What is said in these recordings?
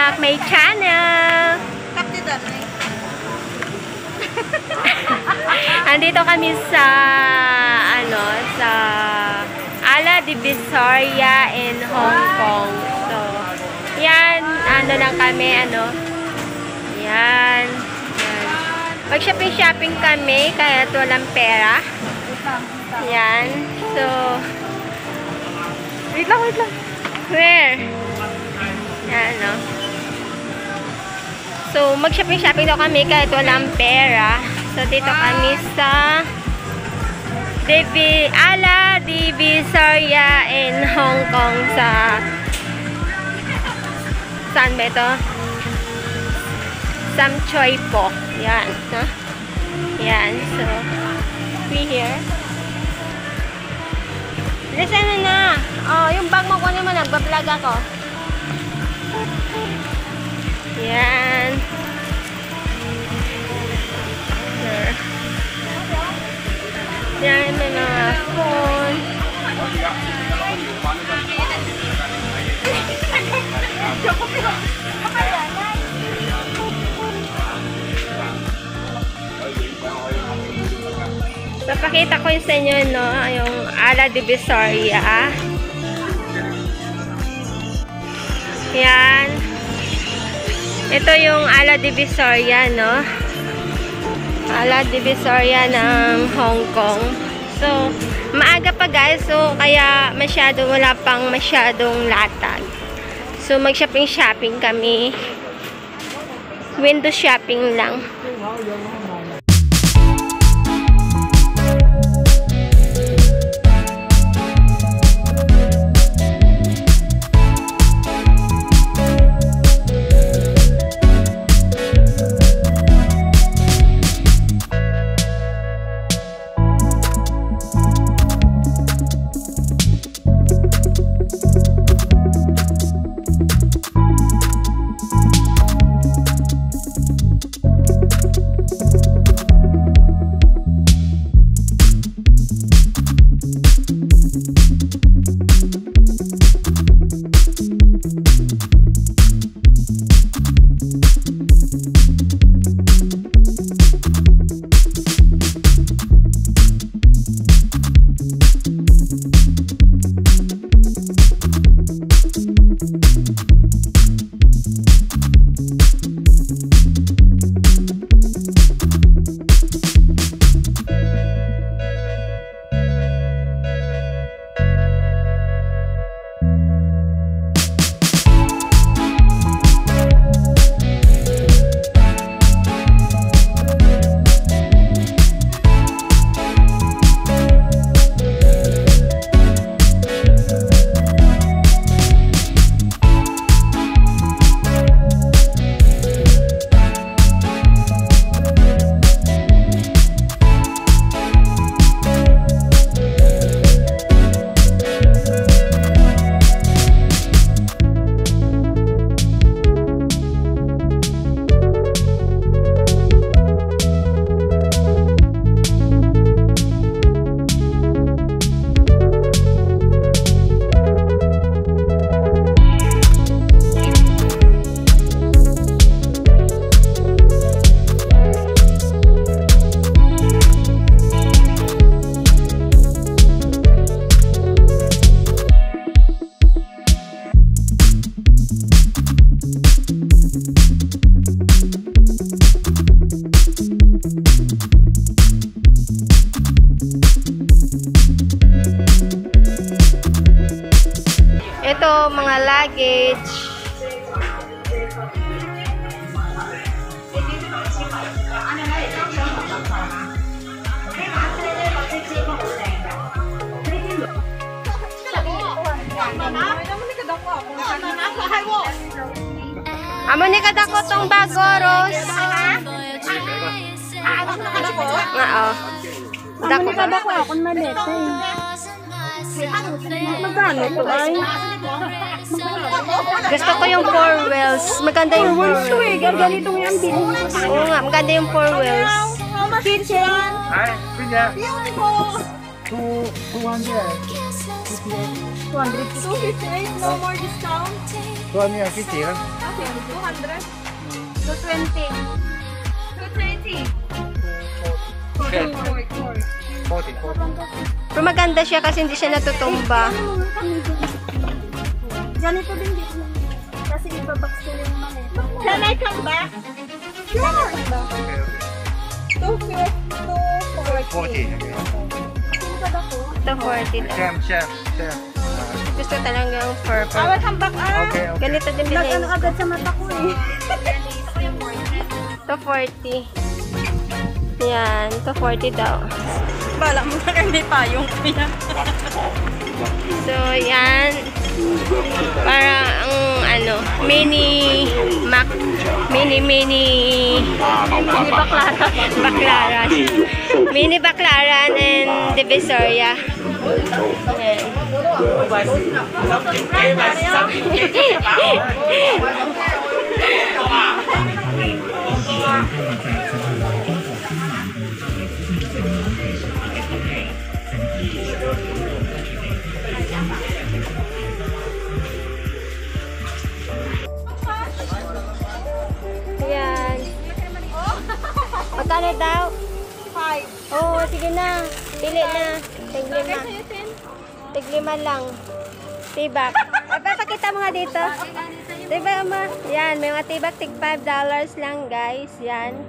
back my channel. Andito kami sa sa Ala Divisoria in Hong Kong. So, yan, lang kami, yan. Mag-shopping kami, kaya walang pera. Yan. So, wait lang. Where? Yan, So, mag-shopping daw kami, kaya walang pera. So, dito kami sa Ala Divisoria in Hong Kong sa saan ba ito? Sam Choi po. Yan. Yan. So, we here. Listen na. Oh, yung bag mo kunin mo, nagbablog ako. Yan. Sure. Yan, may mga phone. So, pakita ko yung sa inyo, yung Ala Divisoria. Yan. Ito yung Ala Divisoria, Ala Divisoria ng Hong Kong. So, maaga pa guys. So, kaya wala pang masyadong latag. So, mag-shopping kami. Window shopping lang. Ito, mga luggage. Amo ni kadako tong bago, Rose. Oo. Dako kadako akong maleta eh. Magkano to ay? Gusto ko yung 4 wheels. Maganda yung 4 wheels. Ganito yung bilhin. Oo nga, maganda yung 4 wheels. Kitchen. Hi, Pinya. Beautiful. 200. 258, no more discount. So ano yan, 50 lang? Okay, 200. 220. 230. 40. Pero maganda siya kasi hindi siya natutumba. Ganito din dito. Kasi ibabox ko yung mali. Can I come back? Sure. 240. 40. Sino ba ako? Ito 40 lang. Chef. Gusto talagang I purple. will come back. Okay. Ganito din bilhin. Nag-ano agad sa mata ko eh. Ito 40. Yan. Ito 40 daw. Bala mo na kami payong kuya. So, yan. Para ang ano, mini baklaran. Mini baklaran and Divisoria. Yan. Yan. Magkano daw? 5. Oo, sige na. Pili na. Tiglima. Tiglima lang. Tibak. Papakita mo nga dito. Tibak mo. Yan, may mga tibak. Tig $5 lang, guys. Yan.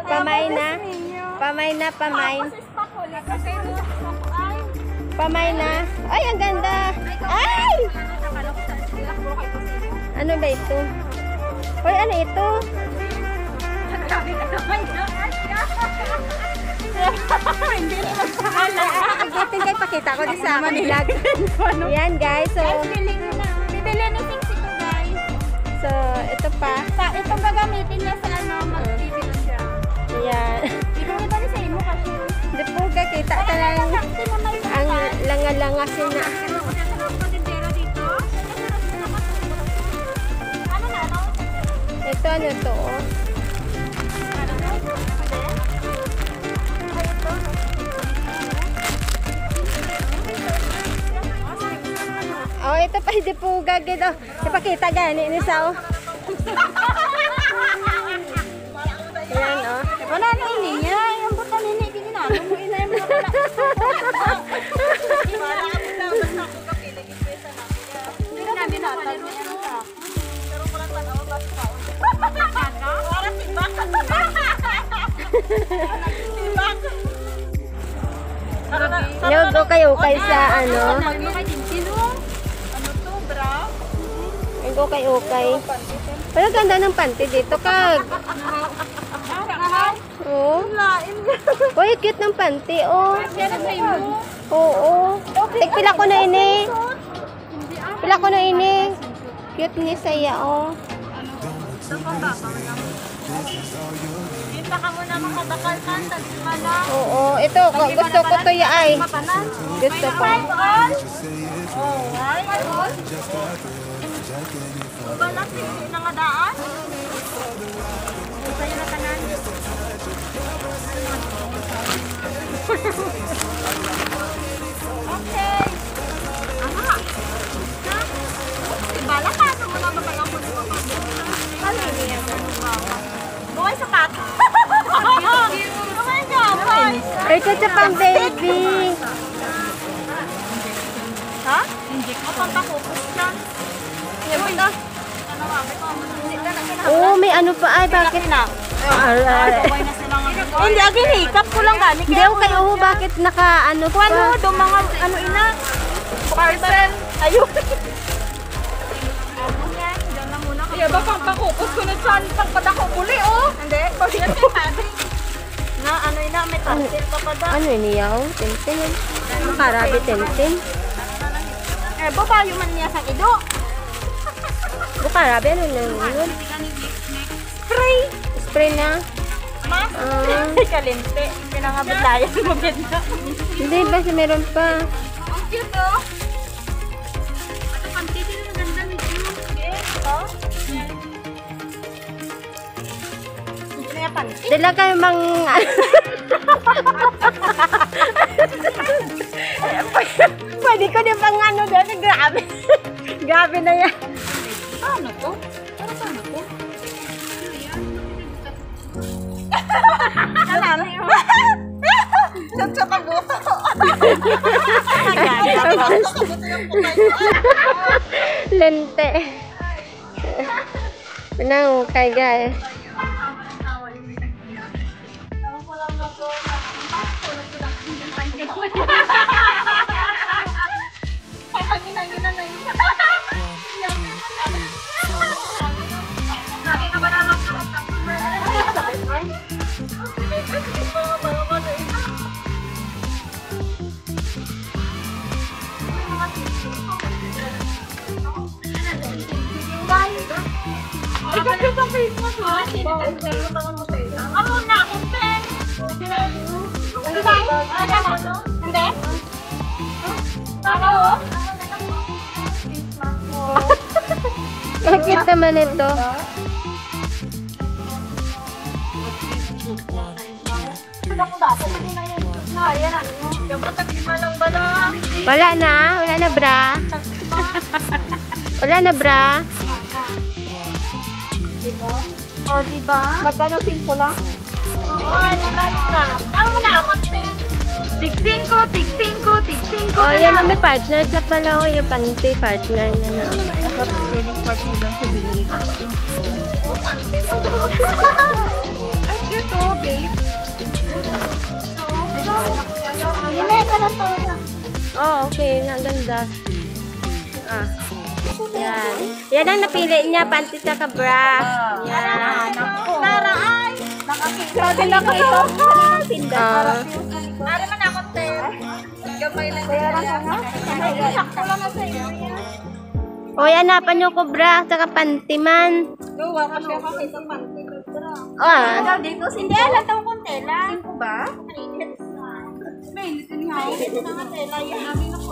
Pamay na. Pamay na, pamay. Pamay na. Ay, ang ganda. Ay! Ano ba ito? Uy, ano ito? Hindi naman pakala. Pagdating kayo, pakita ko din sa akin vlog. Yan, guys. So, Bibili ni Things ito, guys. so ito pa. Itong gagamitin na sa ano, mag-TV na siya. Yan. Bibili ba ni sa imo kasi? Di po kita ka lang ang langa-langasin na. Ito ano to? Oh, ito pa hindi po gagid. Oh. Ipakita gani ni Sao. Yan oh. Wala na ini niya. Yung buta nini, hindi na. Lumuin na yung mga pala. Wala ka muna. Basta ako kapilig. Hindi na namin natin. Pero wala tanaw. Basta ako. Wala tibak. Tibak. Nyogo kayo kay sa ano? Ano to, bra? Nyogo kayo kay. Pero ganda ng panty dito kag. Oh. Lain niya. Uy, cute ng panty oh. Yan ang sa'yo mo. Oo. Pila ko na ini. Pila ko na ini. Cute ni saya oh. Kita ka muna makabakal ka. Tagsimala. Oo, ito gusto ko to ya ay. Mapanan. Gusto ko. Oh, why? Balak hindi na nga daan. Sa'yo na tanan. Okay. Aha. Ha? Balak ka. Saan mo na mabalang ko na mapapit? Ano niya? Buhay sapat. Buhay ka. Ay, ito pang baby. Ha? Hindi ko pang takupos lang. Yan ba to? Ano ba? Hindi ka na Oo, may ano pa ay bakit na? Hindi, agin hikap ko lang gani. Hindi ako kayo bakit naka ano pa? Ano, do mga ano ina? Parcel. Ayun. Diyan na muna. Iya ba pang pakupos ko na saan pagpadako muli oh? Hindi, pagsiyan ka sabi. Na ano ina, may parcel pa pa daw. Ano iniyaw? Tintin. Makarabi tintin. Eh, babayo man niya sa ido. Bukarabi ano na yun? Spray. Spray na. Ma? Kalente. Pinangabulayan mo ganda. Hindi ba si meron pa? Ang cute oh. At ang titi na ganda ni cute. Oh. Hindi na panty. Dala kayo mang... pwede ko din pang ano doon. Grabe. Grabe na yan. Ano to? Para saan to? Alam mo. Sa kabuto. Lente. Pinangukay guys. Ang cute naman ito. Wala na? Wala na bra? Wala na bra? O, diba? Magkano 5 lang? Oo, nagkano ka? Ano mo na ako? Tig-5 ko. Oh, yan na may partner. Sa pala ko yung panty partner na na. Ang cute oh, babe. Hinay ka na to. Oh, okay. Ang ganda. Ah. Yan. Yan ang napili niya. Panty sa bra. Yan. Tara ay! Grabe lang kayo. Ah. Para man ako, te. Gamay lang. Sakto lang na sa'yo. O, yan. Hanapan yung bra. Saka panty man. Gawa ka siya kasi sa panty. Ah. Dito, hindi alam daw kung tela. 5 ba? Mainit nga. Mainit na nga tela. Yan namin ako.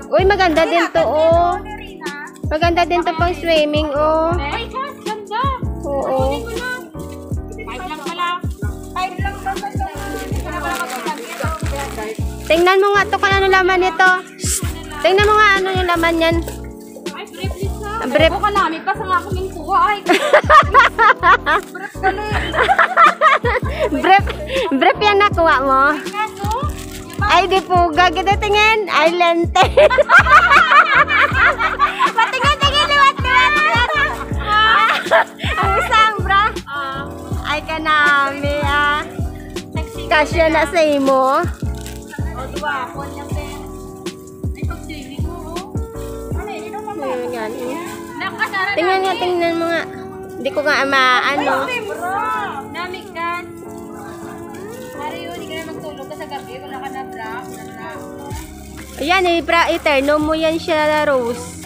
Uy, maganda din to, oh. Maganda din to pang swimming, oh. Ay, Chas, ganda. Oo. 5 lang pala. 5 lang ba? Tingnan mo nga to kung ano laman nito. Tingnan mo nga ano yung laman yan. Ay, brief lisa. Brief. Ako kalami pa sa nga kaming kuha. Ay, brief galing. Brief yan nakuha mo. Kaso, Ay, di po. Gaganda tingin. Ay, lente. Patingin, liwat. Ang isang bra. Ay, kanami, ah. Kasya na sa imo. o, diba? Ako niya, Ben. Ay, pag-swimming mo, oh. Ano, hindi naman ba? Yan. Nakasara na. Tingnan mo nga. Hindi ko nga maano. Namig ka. Mario, hindi ka na magtulog ka sa gabi. Wala ka na bra. Ayan, eterno mo yan siya, Rose.